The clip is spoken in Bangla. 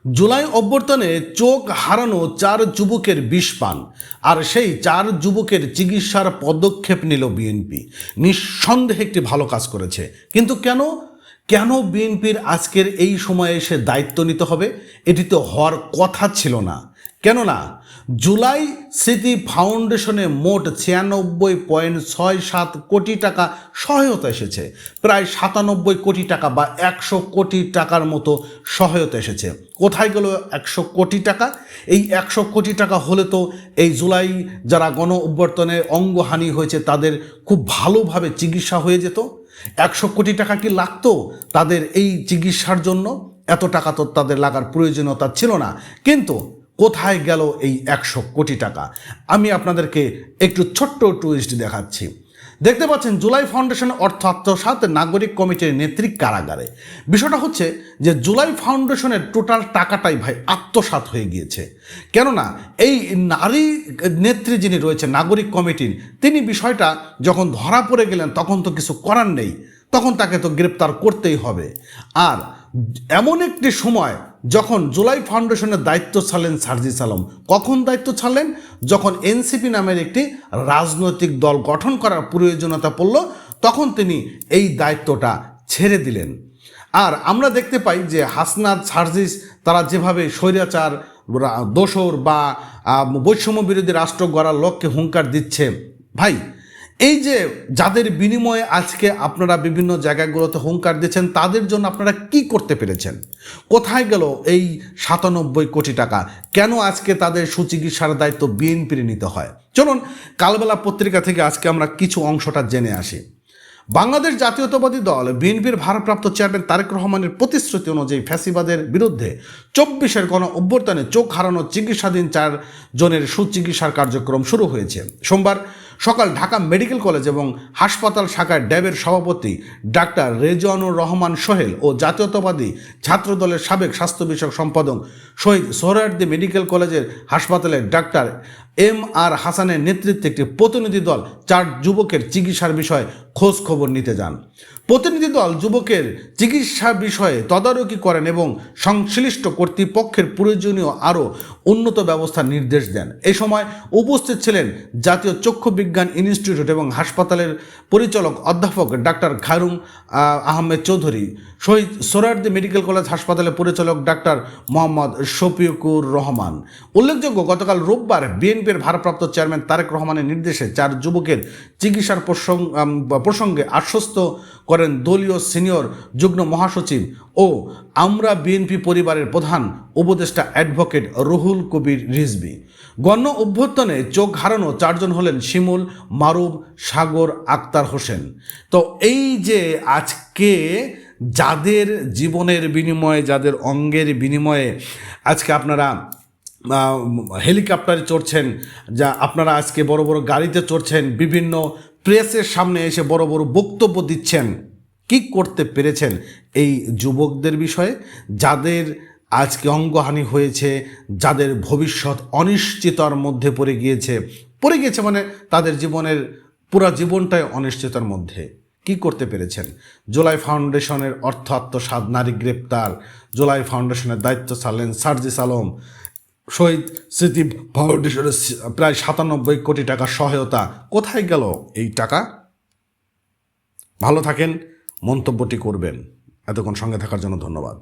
জুলাই অভ্যর্থনে চোখ হারানো 4 যুবকের বিষ পান, আর সেই 4 যুবকের চিকিৎসার পদক্ষেপ নিল বিএনপি। নিঃসন্দেহে একটি ভালো কাজ করেছে, কিন্তু কেন বিএনপির আজকের এই সময়ে এসে দায়িত্ব নিতে হবে? এটি তো হওয়ার কথা ছিল না। কেননা জুলাই স্মৃতি ফাউন্ডেশনে মোট 96.67 কোটি টাকা সহায়তা এসেছে। প্রায় 97 কোটি টাকা বা 100 কোটি টাকার মতো সহায়তা এসেছে। কোথায় গেল 100 কোটি টাকা? এই 100 কোটি টাকা হলে তো এই জুলাই যারা গণ অভ্যর্থনে অঙ্গহানি হয়েছে তাদের খুব ভালোভাবে চিকিৎসা হয়ে যেত। 100 কোটি টাকা কি লাগতো তাদের এই চিকিৎসার জন্য? এত টাকা তো তাদের লাগার প্রয়োজনীয়তা ছিল না। কিন্তু কোথায় গেল এই 100 কোটি টাকা? আমি আপনাদেরকে একটু ছোট্ট টুইস্ট দেখাচ্ছি। দেখতে পাচ্ছেন জুলাই ফাউন্ডেশনের অর্থ আত্মসাৎ, নাগরিক কমিটির নেত্রী কারাগারে। বিষয়টা হচ্ছে যে জুলাই ফাউন্ডেশনের টোটাল টাকাটাই ভাই আত্মসাৎ হয়ে গিয়েছে। কেননা এই নারী নেত্রী যিনি রয়েছে নাগরিক কমিটির, তিনি বিষয়টা যখন ধরা পড়ে গেলেন তখন তো কিছু করার নেই, তখন তাকে তো গ্রেপ্তার করতেই হবে। আর এমন একটি সময় যখন জুলাই ফাউন্ডেশনের দায়িত্ব ছাড়লেন সার্জিস আলম। কখন দায়িত্ব ছাড়লেন? যখন এনসিপি নামের একটি রাজনৈতিক দল গঠন করার প্রয়োজনীয়তা পড়ল, তখন তিনি এই দায়িত্বটা ছেড়ে দিলেন। আর আমরা দেখতে পাই যে হাসনাত, সার্জিস তারা যেভাবে স্বৈরাচার, দোসর বা বৈষম্য বিরোধী রাষ্ট্র গড়ার লক্ষ্যে হুঙ্কার দিচ্ছে, ভাই এই যে যাদের বিনিময়ে আজকে আপনারা বিভিন্ন জায়গাগুলোতে হুঙ্কার দিচ্ছেন, তাদের জন্য আপনারা কি করতে পেরেছেন? কোথায় গেল এই 97 কোটি টাকা? কেন আজকে তাদের সুচিকিৎসার দায়িত্ব বিএনপির নিতে হয়? চলুন কালবেলা পত্রিকা থেকে আজকে আমরা কিছু অংশটা জেনে আসি। বাংলাদেশ জাতীয়তাবাদী দল বিএনপির ভারপ্রাপ্ত চেয়ারম্যান তারেক রহমানের প্রতিশ্রুতি অনুযায়ী ফ্যাসিবাদের বিরুদ্ধে 24-এর গণ অভ্যর্থনে চোখ হারানো চিকিৎসাধীন 4 জনের সুচিকিৎসার কার্যক্রম শুরু হয়েছে। সোমবার সকাল ঢাকা মেডিকেল কলেজ এবং হাসপাতাল শাখায় ড্যাবের সভাপতি ডাক্তার রেজওয়ানুর রহমান সোহেল ও জাতীয়তাবাদী ছাত্রদলের সাবেক স্বাস্থ্য বিষয়ক সম্পাদক শহীদ সোহরাওয়ার্দী মেডিকেল কলেজের হাসপাতালের ডাক্তার MR হাসানের নেতৃত্বে একটি প্রতিনিধি দল 4 যুবকের চিকিৎসার বিষয়ে খোঁজ খবর নিতে যান। প্রতিনিধি দল যুবকের চিকিৎসা বিষয়ে তদারকি করেন এবং সংশ্লিষ্ট কর্তৃপক্ষের প্রয়োজনীয় আরও উন্নত ব্যবস্থার নির্দেশ দেন। এই সময় উপস্থিত ছিলেন জাতীয় চক্ষু বিজ্ঞান ইনস্টিটিউট এবং হাসপাতালের পরিচালক অধ্যাপক doctor খায়রুম Ahmed Chowdhury, Shaheed Suhrawardy medical college হাসপাতালের পরিচালক ডাক্তার মোহাম্মদ শফিকুর রহমান। উল্লেখযোগ্য, গতকাল রোববার বিএনপির ভারপ্রাপ্ত চেয়ারম্যান তারেক রহমানের নির্দেশে 4 যুবকের চিকিৎসার প্রসঙ্গে আশ্বস্ত করেন দলীয় সিনিয়র যুগ্ম মহাসচিব ও আমরা বিএনপি পরিবারের প্রধান উপদেষ্টা অ্যাডভোকেট রুহুল কবির রিজভী। গণ অভ্যর্থনে চোখ হারানো 4 জন হলেন শিমুল, মারুফ, সাগর, আক্তার হোসেন। তো এই যে আজকে যাদের জীবনের বিনিময়ে, যাদের অঙ্গের বিনিময়ে আজকে আপনারা হেলিকপ্টারে চড়ছেন, যা আপনারা আজকে বড় বড় গাড়িতে চড়ছেন, বিভিন্ন প্রেসের সামনে এসে বড় বড় বক্তব্য দিচ্ছেন, কি করতে পেরেছেন এই যুবকদের বিষয়ে? যাদের আজকে অঙ্গহানি হয়েছে, যাদের ভবিষ্যৎ অনিশ্চিততার মধ্যে পড়ে গিয়েছে মানে তাদের জীবনের পুরো জীবনটাই অনিশ্চিততার মধ্যে, কি করতে পেরেছেন? জুলাই ফাউন্ডেশনের অর্থ আত্মসাৎ, নারী গ্রেপ্তার, জুলাই ফাউন্ডেশনের দায়িত্ব ছাড়লেন সার্জিস আলম, শহীদ স্মৃতি ফাউন্ডেশনের প্রায় 97 কোটি টাকা সহায়তা। কোথায় গেল এই টাকা? ভালো থাকেন, মন্তব্যটি করবেন। এতক্ষণ সঙ্গে থাকার জন্য ধন্যবাদ।